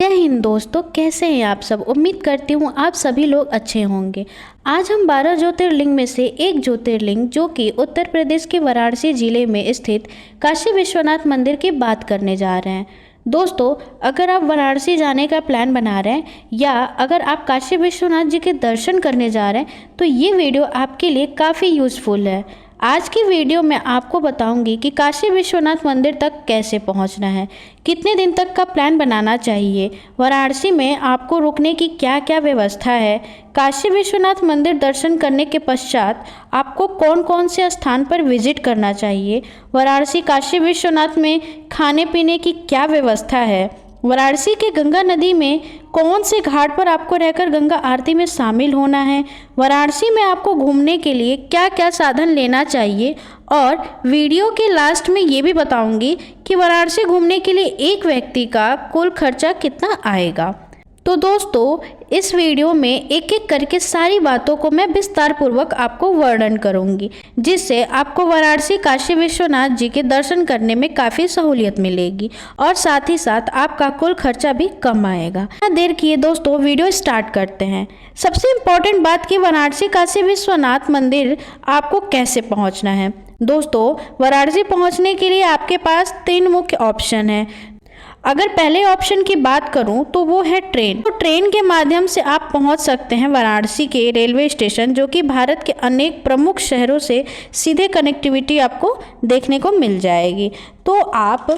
जय हिंद दोस्तों, कैसे हैं आप सब। उम्मीद करती हूँ आप सभी लोग अच्छे होंगे। आज हम 12 ज्योतिर्लिंग में से एक ज्योतिर्लिंग जो कि उत्तर प्रदेश के वाराणसी जिले में स्थित काशी विश्वनाथ मंदिर की बात करने जा रहे हैं। दोस्तों, अगर आप वाराणसी जाने का प्लान बना रहे हैं या अगर आप काशी विश्वनाथ जी के दर्शन करने जा रहे हैं तो ये वीडियो आपके लिए काफ़ी यूज़फुल है। आज की वीडियो में आपको बताऊंगी कि काशी विश्वनाथ मंदिर तक कैसे पहुंचना है, कितने दिन तक का प्लान बनाना चाहिए, वाराणसी में आपको रुकने की क्या क्या व्यवस्था है, काशी विश्वनाथ मंदिर दर्शन करने के पश्चात आपको कौन कौन से स्थान पर विजिट करना चाहिए, वाराणसी काशी विश्वनाथ में खाने पीने की क्या व्यवस्था है, वाराणसी के गंगा नदी में कौन से घाट पर आपको रहकर गंगा आरती में शामिल होना है, वाराणसी में आपको घूमने के लिए क्या क्या साधन लेना चाहिए और वीडियो के लास्ट में ये भी बताऊंगी कि वाराणसी घूमने के लिए एक व्यक्ति का कुल खर्चा कितना आएगा। तो दोस्तों, इस वीडियो में एक एक करके सारी बातों को मैं विस्तार पूर्वक आपको वर्णन करूंगी, जिससे आपको वाराणसी काशी विश्वनाथ जी के दर्शन करने में काफ़ी सहूलियत मिलेगी और साथ ही साथ आपका कुल खर्चा भी कम आएगा। बिना देर किए दोस्तों, वीडियो स्टार्ट करते हैं। सबसे इम्पोर्टेंट बात कि वाराणसी काशी विश्वनाथ मंदिर आपको कैसे पहुँचना है। दोस्तों, वाराणसी पहुँचने के लिए आपके पास 3 मुख्य ऑप्शन हैं। अगर पहले ऑप्शन की बात करूं तो वो है ट्रेन। तो ट्रेन के माध्यम से आप पहुंच सकते हैं वाराणसी के रेलवे स्टेशन, जो कि भारत के अनेक प्रमुख शहरों से सीधे कनेक्टिविटी आपको देखने को मिल जाएगी। तो आप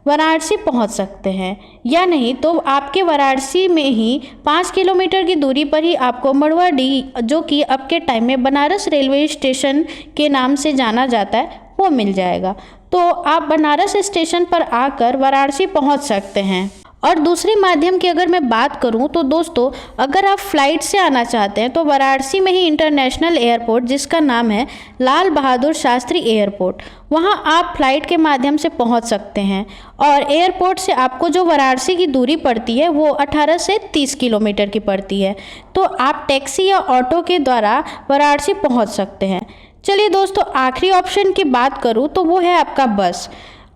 वाराणसी पहुंच सकते हैं, या नहीं तो आपके वाराणसी में ही 5 किलोमीटर की दूरी पर ही आपको मड़वाडीह, जो कि अब के टाइम में बनारस रेलवे स्टेशन के नाम से जाना जाता है, वो मिल जाएगा। तो आप बनारस स्टेशन पर आकर वाराणसी पहुंच सकते हैं। और दूसरे माध्यम की अगर मैं बात करूं तो दोस्तों, अगर आप फ्लाइट से आना चाहते हैं तो वाराणसी में ही इंटरनेशनल एयरपोर्ट, जिसका नाम है लाल बहादुर शास्त्री एयरपोर्ट, वहां आप फ्लाइट के माध्यम से पहुंच सकते हैं। और एयरपोर्ट से आपको जो वाराणसी की दूरी पड़ती है वो 18 से 30 किलोमीटर की पड़ती है। तो आप टैक्सी या ऑटो के द्वारा वाराणसी पहुँच सकते हैं। चलिए दोस्तों, आखिरी ऑप्शन की बात करूं तो वो है आपका बस।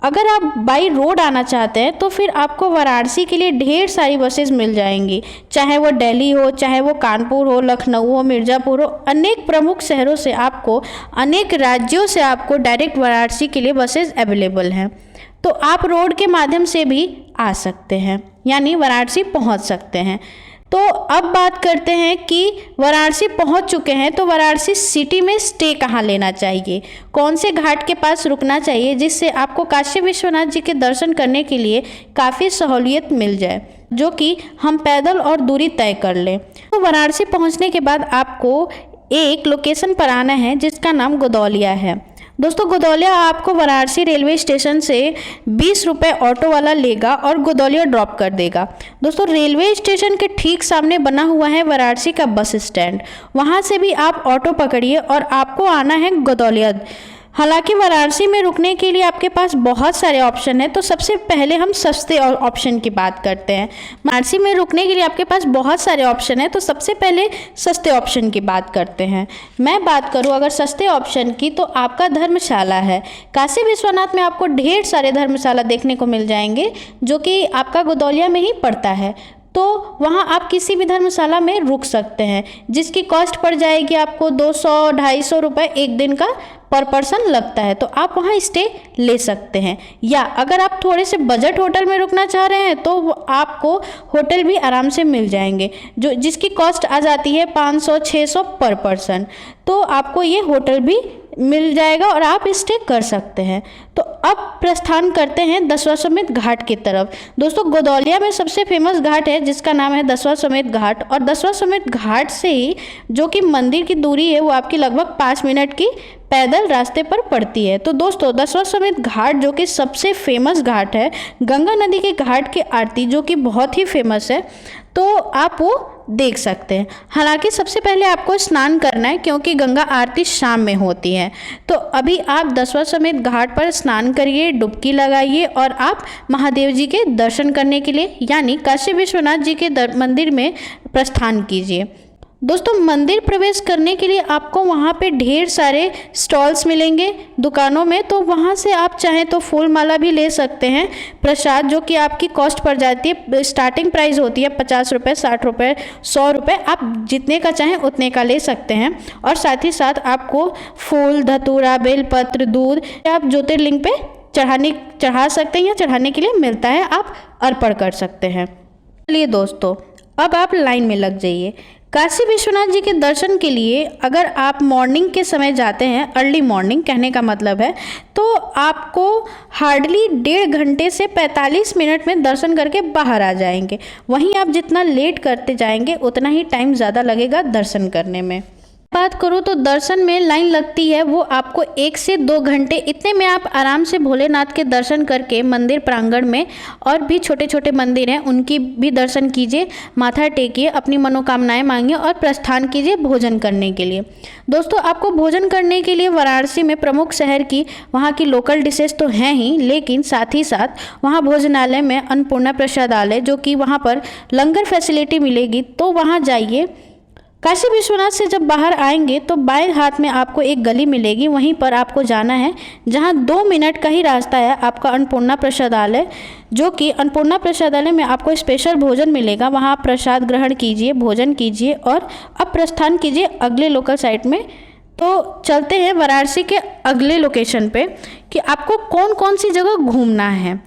अगर आप बाई रोड आना चाहते हैं तो फिर आपको वाराणसी के लिए ढेर सारी बसेस मिल जाएंगी, चाहे वो दिल्ली हो, चाहे वो कानपुर हो, लखनऊ हो, मिर्ज़ापुर हो, अनेक प्रमुख शहरों से आपको, अनेक राज्यों से आपको डायरेक्ट वाराणसी के लिए बसेस अवेलेबल हैं। तो आप रोड के माध्यम से भी आ सकते हैं, यानी वाराणसी पहुंच सकते हैं। तो अब बात करते हैं कि वाराणसी पहुंच चुके हैं तो वाराणसी सिटी में स्टे कहाँ लेना चाहिए, कौन से घाट के पास रुकना चाहिए, जिससे आपको काशी विश्वनाथ जी के दर्शन करने के लिए काफ़ी सहूलियत मिल जाए, जो कि हम पैदल और दूरी तय कर लें। तो वाराणसी पहुंचने के बाद आपको एक लोकेशन पर आना है जिसका नाम गोदौलिया है। दोस्तों, गोदौलिया आपको वाराणसी रेलवे स्टेशन से 20 रुपये ऑटो वाला लेगा और गोदौलिया ड्रॉप कर देगा। दोस्तों, रेलवे स्टेशन के ठीक सामने बना हुआ है वाराणसी का बस स्टैंड, वहाँ से भी आप ऑटो पकड़िए और आपको आना है गोदौलिया। हालांकि वाराणसी में रुकने के लिए आपके पास बहुत सारे ऑप्शन हैं, तो सबसे पहले हम सस्ते ऑप्शन की बात करते हैं। वाराणसी में रुकने के लिए आपके पास बहुत सारे ऑप्शन हैं, तो सबसे पहले सस्ते ऑप्शन की बात करते हैं। मैं बात करूं अगर सस्ते ऑप्शन की, तो आपका धर्मशाला है। काशी विश्वनाथ में आपको ढेर सारे धर्मशाला देखने को मिल जाएंगे, जो कि आपका गोदौलिया में ही पड़ता है। तो वहाँ आप किसी भी धर्मशाला में रुक सकते हैं, जिसकी कॉस्ट पड़ जाएगी आपको 200-250 रुपये एक दिन का पर पर्सन लगता है। तो आप वहाँ स्टे ले सकते हैं। या अगर आप थोड़े से बजट होटल में रुकना चाह रहे हैं तो आपको होटल भी आराम से मिल जाएंगे, जो जिसकी कॉस्ट आ जाती है 500-600 पर पर्सन। तो आपको ये होटल भी मिल जाएगा और आप स्टे कर सकते हैं। तो अब प्रस्थान करते हैं दशाश्वमेध घाट की तरफ। दोस्तों, गोदौलिया में सबसे फेमस घाट है जिसका नाम है दशाश्वमेध घाट, और दशाश्वमेध घाट से ही जो कि मंदिर की दूरी है वो आपकी लगभग 5 मिनट की पैदल रास्ते पर पड़ती है। तो दोस्तों, दशाश्वमेध घाट जो कि सबसे फेमस घाट है, गंगा नदी के घाट की आरती जो कि बहुत ही फेमस है, तो आप वो देख सकते हैं। हालांकि सबसे पहले आपको स्नान करना है, क्योंकि गंगा आरती शाम में होती है। तो अभी आप दशाश्वमेध घाट पर स्नान करिए, डुबकी लगाइए और आप महादेव जी के दर्शन करने के लिए, यानी काशी विश्वनाथ जी के मंदिर में प्रस्थान कीजिए। दोस्तों मंदिर प्रवेश करने के लिए आपको वहाँ पे ढेर सारे स्टॉल्स मिलेंगे दुकानों में, तो वहाँ से आप चाहें तो फूल माला भी ले सकते हैं प्रसाद, जो कि आपकी कॉस्ट पड़ जाती है, स्टार्टिंग प्राइस होती है 50 रुपये, 60 रुपये, 100 रुपये, आप जितने का चाहें उतने का ले सकते हैं। और साथ ही साथ आपको फूल, धतूरा, बेलपत्र, दूध आप ज्योतिर्लिंग पे चढ़ा सकते हैं या चढ़ाने के लिए मिलता है, आप अर्पण कर सकते हैं। चलिए दोस्तों, अब आप लाइन में लग जाइए। काशी विश्वनाथ जी के दर्शन के लिए अगर आप मॉर्निंग के समय जाते हैं, अर्ली मॉर्निंग कहने का मतलब है, तो आपको हार्डली 1.5 घंटे से 45 मिनट में दर्शन करके बाहर आ जाएंगे। वहीं आप जितना लेट करते जाएंगे उतना ही टाइम ज़्यादा लगेगा दर्शन करने में। बात करूँ तो दर्शन में लाइन लगती है वो आपको 1 से 2 घंटे, इतने में आप आराम से भोलेनाथ के दर्शन करके मंदिर प्रांगण में और भी छोटे छोटे मंदिर हैं उनकी भी दर्शन कीजिए, माथा टेकिए, अपनी मनोकामनाएं मांगिए और प्रस्थान कीजिए भोजन करने के लिए। दोस्तों आपको भोजन करने के लिए वाराणसी में प्रमुख शहर की वहाँ की लोकल डिशेज तो हैं ही, लेकिन साथ ही साथ वहाँ भोजनालय में अन्नपूर्णा प्रसादालय, जो कि वहाँ पर लंगर फैसिलिटी मिलेगी, तो वहाँ जाइए। काशी विश्वनाथ से जब बाहर आएंगे तो बाएं हाथ में आपको एक गली मिलेगी, वहीं पर आपको जाना है, जहां 2 मिनट का ही रास्ता है आपका अन्नपूर्णा प्रसादालय, जो कि अन्नपूर्णा प्रसादालय में आपको स्पेशल भोजन मिलेगा। वहां आप प्रसाद ग्रहण कीजिए, भोजन कीजिए और अब प्रस्थान कीजिए अगले लोकल साइट में। तो चलते हैं वाराणसी के अगले लोकेशन पे कि आपको कौन कौन सी जगह घूमना है,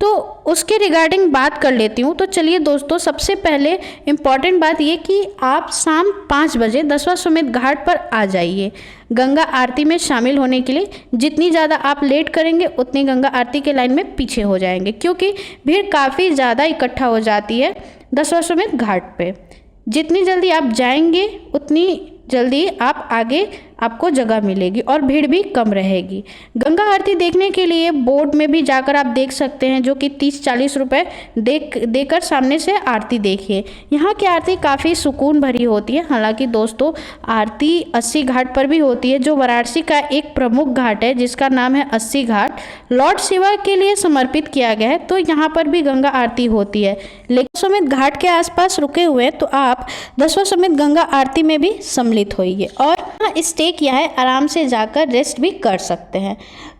तो उसके रिगार्डिंग बात कर लेती हूँ। तो चलिए दोस्तों, सबसे पहले इम्पॉर्टेंट बात ये कि आप शाम 5 बजे दशाश्वमेध घाट पर आ जाइए गंगा आरती में शामिल होने के लिए। जितनी ज़्यादा आप लेट करेंगे उतनी गंगा आरती के लाइन में पीछे हो जाएंगे, क्योंकि भीड़ काफ़ी ज़्यादा इकट्ठा हो जाती है दशाश्वमेध घाट पे। जितनी जल्दी आप जाएंगे उतनी जल्दी आप आगे आपको जगह मिलेगी और भीड़ भी कम रहेगी। गंगा आरती देखने के लिए बोर्ड में भी जाकर आप देख सकते हैं, जो कि 30-40 रुपये देकर सामने से आरती देखिए। यहाँ की आरती काफ़ी सुकून भरी होती है। हालांकि दोस्तों आरती 80 घाट पर भी होती है, जो वाराणसी का एक प्रमुख घाट है जिसका नाम है 80 घाट, लॉर्ड शिवा के लिए समर्पित किया गया है, तो यहाँ पर भी गंगा आरती होती है। लेकिन दशाश्वमेध घाट के आसपास रुके हुए तो आप दशाश्वमेध गंगा आरती में भी सम्मिलित होइए और स्टे किया है, आराम से जाकर रेस्ट भी कर सकते हैं।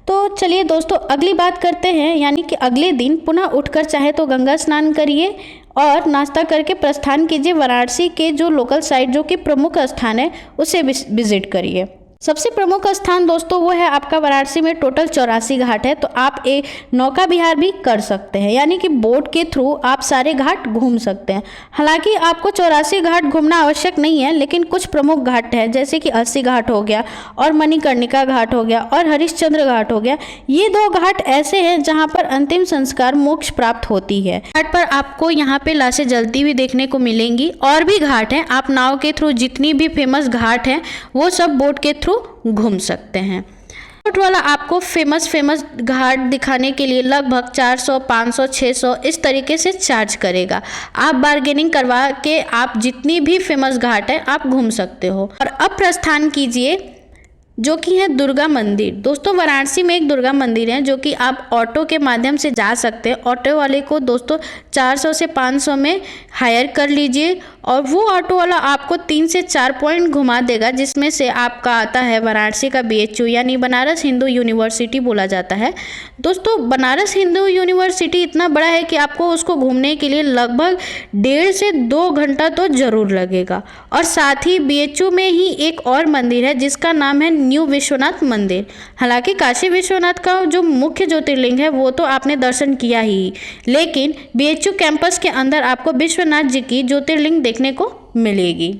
तो चलिए दोस्तों अगली बात करते हैं, यानी कि अगले दिन पुनः उठकर चाहे तो गंगा स्नान करिए और नाश्ता करके प्रस्थान कीजिए वाराणसी के जो लोकल साइट, जो कि प्रमुख स्थान है, उसे विजिट करिए। सबसे प्रमुख स्थान दोस्तों वो है आपका वाराणसी में टोटल 84 घाट है, तो आप एक नौका विहार भी कर सकते हैं, यानी कि बोट के थ्रू आप सारे घाट घूम सकते हैं। हालांकि आपको 84 घाट घूमना आवश्यक नहीं है, लेकिन कुछ प्रमुख घाट है जैसे कि 80 घाट हो गया और मणिकर्णिका घाट हो गया और हरिश्चंद्र घाट हो गया। ये 2 घाट ऐसे हैं जहाँ पर अंतिम संस्कार मोक्ष प्राप्त होती है। घाट पर आपको यहाँ पे लाशें जलती हुई देखने को मिलेंगी। और भी घाट हैं, आप नाव के थ्रू जितनी भी फेमस घाट हैं वो सब बोट के थ्रू घूम सकते हैं। बोट वाला आपको फेमस घाट दिखाने के लिए लगभग 400, 500, 600 इस तरीके से चार्ज करेगा। आप बार्गेनिंग करवा के आप जितनी भी फेमस घाट है आप घूम सकते हो। और अब प्रस्थान कीजिए जो कि है दुर्गा मंदिर। दोस्तों वाराणसी में एक दुर्गा मंदिर है जो कि आप ऑटो के माध्यम से जा सकते हैं। ऑटो वाले को दोस्तों 400 से 500 में हायर कर लीजिए और वो ऑटो वाला आपको 3 से 4 पॉइंट घुमा देगा, जिसमें से आपका आता है वाराणसी का BHU यानी बनारस हिंदू यूनिवर्सिटी बोला जाता है। दोस्तों बनारस हिंदू यूनिवर्सिटी इतना बड़ा है कि आपको उसको घूमने के लिए लगभग 1.5 से 2 घंटा तो ज़रूर लगेगा। और साथ ही BHU में ही एक और मंदिर है जिसका नाम है न्यू विश्वनाथ मंदिर। हालांकि काशी विश्वनाथ का जो मुख्य ज्योतिर्लिंग है वो तो आपने दर्शन किया ही, लेकिन BHU कैंपस के अंदर आपको विश्वनाथ जी की ज्योतिर्लिंग देखने को मिलेगी,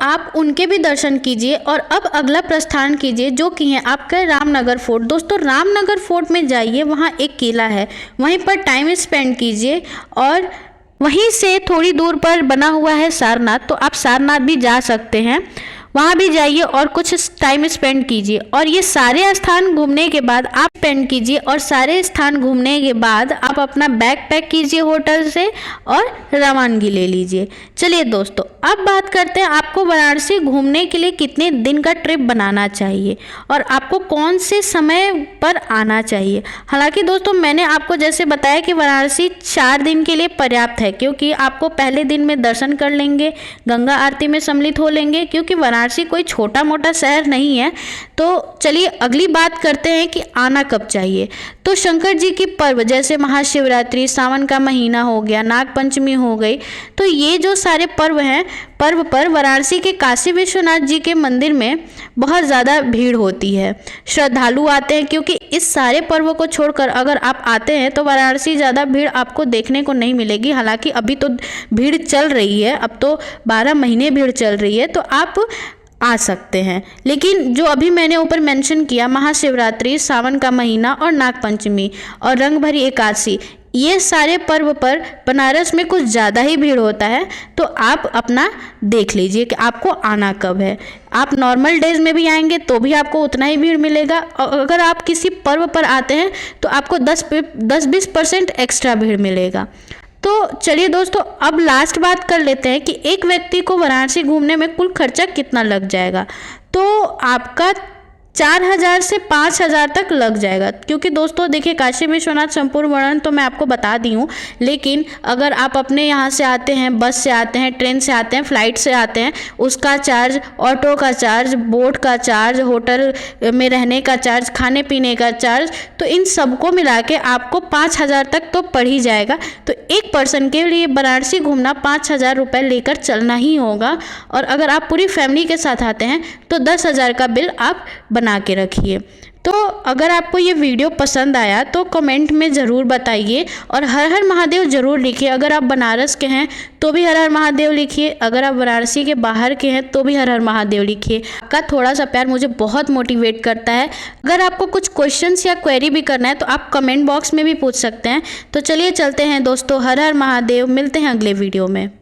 आप उनके भी दर्शन कीजिए। और अब अगला प्रस्थान कीजिए जो कि है आपका रामनगर फोर्ट। दोस्तों रामनगर फोर्ट में जाइए, वहाँ एक किला है, वहीं पर टाइम स्पेंड कीजिए। और वहीं से थोड़ी दूर पर बना हुआ है सारनाथ, तो आप सारनाथ भी जा सकते हैं। वहाँ भी जाइए और कुछ टाइम स्पेंड कीजिए और ये सारे स्थान घूमने के बाद आप स्पेंड कीजिए और सारे स्थान घूमने के बाद आप अपना बैग पैक कीजिए होटल से और रवानगी ले लीजिए। चलिए दोस्तों, अब बात करते हैं आपको वाराणसी घूमने के लिए कितने दिन का ट्रिप बनाना चाहिए और आपको कौन से समय पर आना चाहिए। हालांकि दोस्तों मैंने आपको जैसे बताया कि वाराणसी 4 दिन के लिए पर्याप्त है, क्योंकि आपको पहले दिन में दर्शन कर लेंगे, गंगा आरती में सम्मिलित हो लेंगे, क्योंकि वाराणसी कोई छोटा मोटा शहर नहीं है। तो चलिए अगली बात करते हैं कि आना कब चाहिए। तो शंकर जी की पर्व जैसे महाशिवरात्रि, सावन का महीना हो गया, नाग पंचमी हो गई, तो ये जो सारे पर्व हैं, पर्व पर वाराणसी के काशी विश्वनाथ जी के मंदिर में बहुत ज़्यादा भीड़ होती है, श्रद्धालु आते हैं। क्योंकि इस सारे पर्वों को छोड़कर अगर आप आते हैं तो वाराणसी ज़्यादा भीड़ आपको देखने को नहीं मिलेगी। हालांकि अभी तो भीड़ चल रही है, अब तो 12 महीने भीड़ चल रही है, तो आप आ सकते हैं। लेकिन जो अभी मैंने ऊपर मेंशन किया, महाशिवरात्रि, सावन का महीना और नागपंचमी और रंगभरी एकादशी, ये सारे पर्व पर बनारस में कुछ ज़्यादा ही भीड़ होता है। तो आप अपना देख लीजिए कि आपको आना कब है। आप नॉर्मल डेज में भी आएंगे तो भी आपको उतना ही भीड़ मिलेगा, और अगर आप किसी पर्व पर आते हैं तो आपको 10-20% एक्स्ट्रा भीड़ मिलेगा। तो चलिए दोस्तों, अब लास्ट बात कर लेते हैं कि एक व्यक्ति को वाराणसी घूमने में कुल खर्चा कितना लग जाएगा। तो आपका 4000 से 5000 तक लग जाएगा। क्योंकि दोस्तों देखिए, काशी विश्वनाथ संपूर्ण वर्णन तो मैं आपको बता दी हूँ, लेकिन अगर आप अपने यहाँ से आते हैं, बस से आते हैं, ट्रेन से आते हैं, फ्लाइट से आते हैं, उसका चार्ज, ऑटो का चार्ज, बोट का चार्ज, होटल में रहने का चार्ज, खाने पीने का चार्ज, तो इन सबको मिला के आपको 5000 तक तो पड़ ही जाएगा। तो एक पर्सन के लिए वाराणसी घूमना 5000 रुपये लेकर चलना ही होगा। और अगर आप पूरी फैमिली के साथ आते हैं तो 10,000 का बिल आप बना के रखिए। तो अगर आपको ये वीडियो पसंद आया तो कमेंट में ज़रूर बताइए और हर हर महादेव ज़रूर लिखिए। अगर आप बनारस के हैं तो भी हर हर महादेव लिखिए, अगर आप वाराणसी के बाहर के हैं तो भी हर हर महादेव लिखिए। आपका थोड़ा सा प्यार मुझे बहुत मोटिवेट करता है। अगर आपको कुछ क्वेश्चंस या क्वेरी भी करना है तो आप कमेंट बॉक्स में भी पूछ सकते हैं। तो चलिए चलते हैं दोस्तों, हर हर महादेव, मिलते हैं अगले वीडियो में।